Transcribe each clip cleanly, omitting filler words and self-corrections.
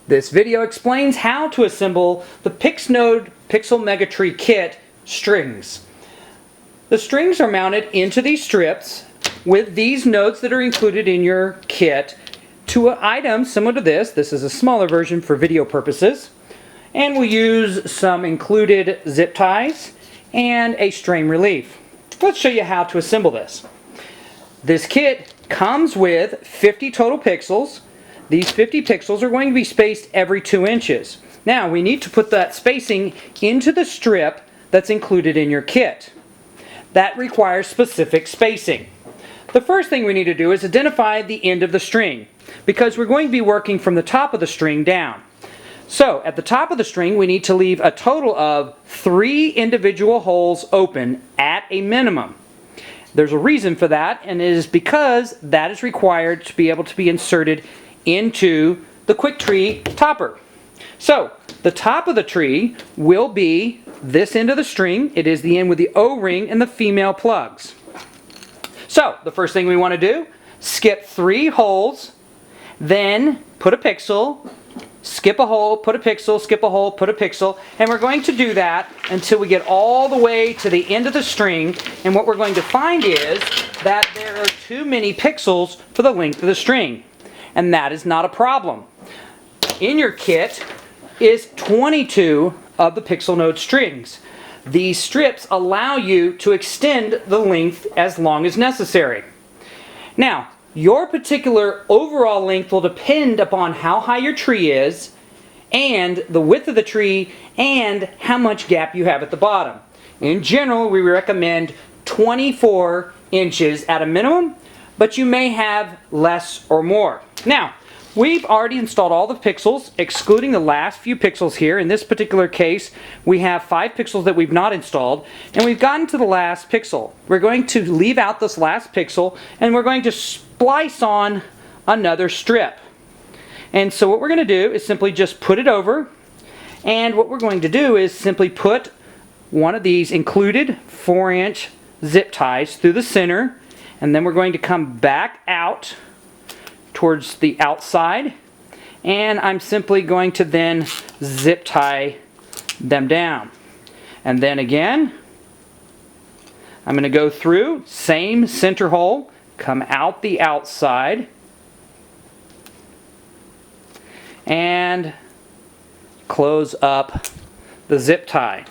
This video explains how to assemble the Pixnode Pixel MegaTree kit strings. The strings are mounted into these strips with these nodes that are included in your kit to an item similar to this. This is a smaller version for video purposes. And we'll use some included zip ties and a strain relief. Let's show you how to assemble this. This kit comes with 50 total pixels. These 50 pixels are going to be spaced every 2 inches. Now we need to put that spacing into the strip that's included in your kit. That requires specific spacing. The first thing we need to do is identify the end of the string, because we're going to be working from the top of the string down. So at the top of the string we need to leave a total of 3 individual holes open at a minimum. There's a reason for that, and it is because that is required to be able to be inserted into the QuickTree topper. So the top of the tree will be this end of the string. It is the end with the O-ring and the female plugs. So the first thing we want to do, skip 3 holes, then put a pixel, skip a hole, put a pixel, skip a hole, put a pixel, and we're going to do that until we get all the way to the end of the string. And what we're going to find is that there are too many pixels for the length of the string. And that is not a problem. In your kit is 22 of the pixel node strings. These strips allow you to extend the length as long as necessary. Now, your particular overall length will depend upon how high your tree is, and the width of the tree, and how much gap you have at the bottom. In general, we recommend 24 inches at a minimum, but you may have less or more. Now, we've already installed all the pixels, excluding the last few pixels here. In this particular case, we have 5 pixels that we've not installed, and we've gotten to the last pixel. We're going to leave out this last pixel, and we're going to splice on another strip. And so what we're going to do is simply just put it over, and what we're going to do is simply put one of these included 4-inch zip ties through the center, and then we're going to come back out towards the outside, and I'm simply going to then zip tie them down. And then again, I'm going to go through, same center hole, come out the outside, and close up the zip tie.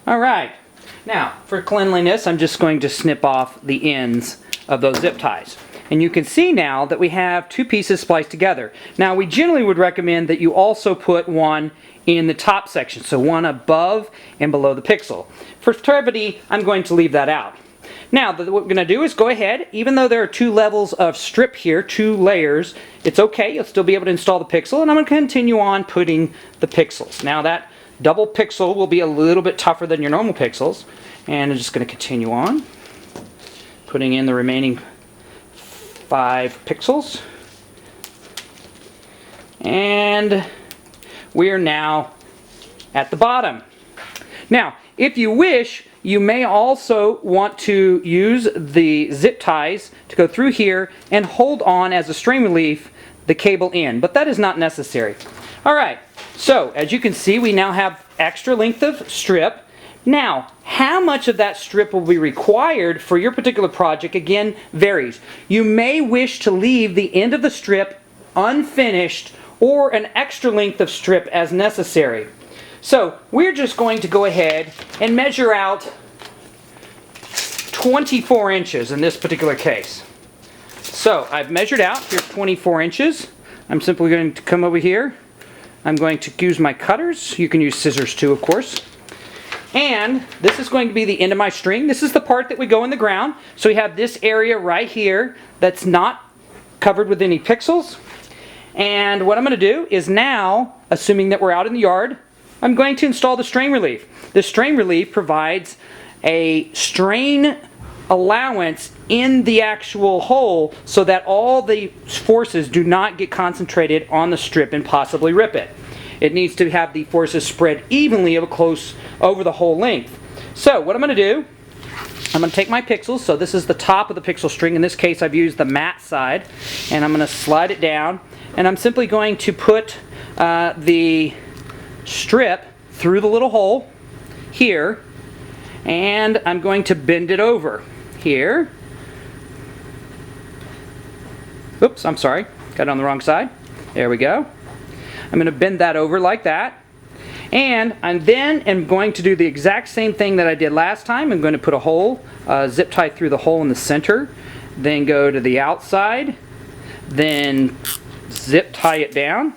Alright, now for cleanliness I'm just going to snip off the ends of those zip ties. And you can see now that we have 2 pieces spliced together. Now we generally would recommend that you also put one in the top section, so one above and below the pixel. For brevity, I'm going to leave that out. Now what we're going to do is go ahead, even though there are 2 levels of strip here, 2 layers, it's okay, you'll still be able to install the pixel, and I'm going to continue on putting the pixels. Now that double pixel will be a little bit tougher than your normal pixels, and I'm just going to continue on putting in the remaining 5 pixels, and we are now at the bottom. Now if you wish, you may also want to use the zip ties to go through here and hold on as a strain relief the cable in, but that is not necessary. Alright, so as you can see, we now have extra length of strip. Now, how much of that strip will be required for your particular project, again, varies. You may wish to leave the end of the strip unfinished or an extra length of strip as necessary. So, we're just going to go ahead and measure out 24 inches in this particular case. So, I've measured out, here's 24 inches. I'm simply going to come over here. I'm going to use my cutters. You can use scissors too, of course. And this is going to be the end of my string. This is the part that would go in the ground. So we have this area right here that's not covered with any pixels. And what I'm going to do is now, assuming that we're out in the yard, I'm going to install the strain relief. The strain relief provides a strain allowance in the actual hole so that all the forces do not get concentrated on the strip and possibly rip it. It needs to have the forces spread evenly close over the whole length. So what I'm going to do I'm going to take my pixels, so this is the top of the pixel string. In this case, I've used the matte side, and I'm going to slide it down, and I'm simply going to put the strip through the little hole here, and I'm going to bend it over here. Oops, I'm sorry, got it on the wrong side. There we go. I'm going to bend that over like that. And I then am going to do the exact same thing that I did last time. I'm going to put a hole, zip tie through the hole in the center, then go to the outside, then zip tie it down,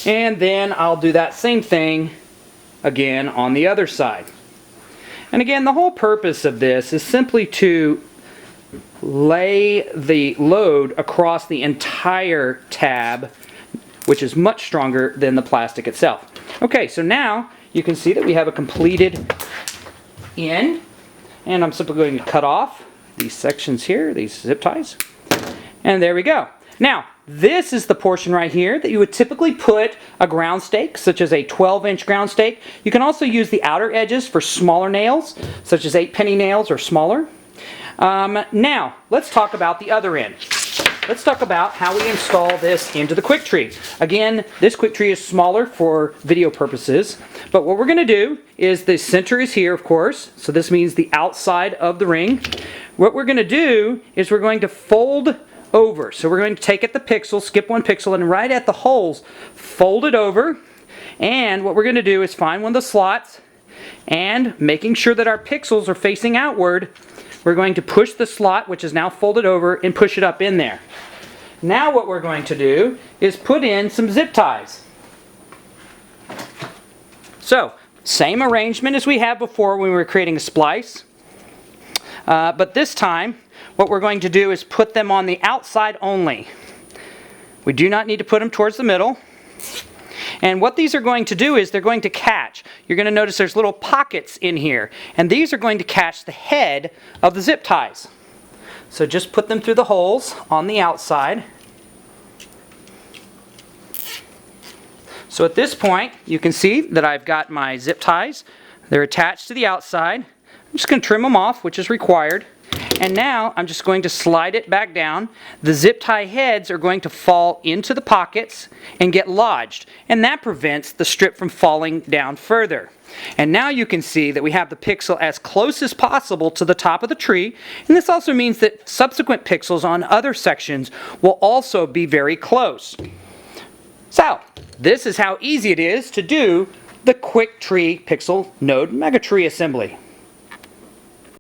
and then I'll do that same thing again on the other side. And again, the whole purpose of this is simply to lay the load across the entire tab, which is much stronger than the plastic itself. Okay, so now you can see that we have a completed end, and I'm simply going to cut off these sections here, these zip ties, and there we go. Now, this is the portion right here that you would typically put a ground stake, such as a 12-inch ground stake. You can also use the outer edges for smaller nails, such as 8-penny nails or smaller. Now, let's talk about the other end. Let's talk about how we install this into the QuickTree. Again, this QuickTree is smaller for video purposes, but what we're going to do is the center is here, of course, so this means the outside of the ring. What we're going to do is we're going to fold over. So we're going to take at the pixel, skip one pixel, and right at the holes, fold it over. And what we're going to do is find one of the slots, and making sure that our pixels are facing outward, we're going to push the slot, which is now folded over, and push it up in there. Now what we're going to do is put in some zip ties. So, same arrangement as we had before when we were creating a splice. But this time, what we're going to do is put them on the outside only. We do not need to put them towards the middle. And what these are going to do is they're going to catch. You're going to notice there's little pockets in here. And these are going to catch the head of the zip ties. So just put them through the holes on the outside. So at this point, you can see that I've got my zip ties. They're attached to the outside. I'm just going to trim them off, which is required. And now I'm just going to slide it back down. The zip tie heads are going to fall into the pockets and get lodged. And that prevents the strip from falling down further. And now you can see that we have the pixel as close as possible to the top of the tree. And this also means that subsequent pixels on other sections will also be very close. So, this is how easy it is to do the QuickTree Pixel Node MegaTree assembly.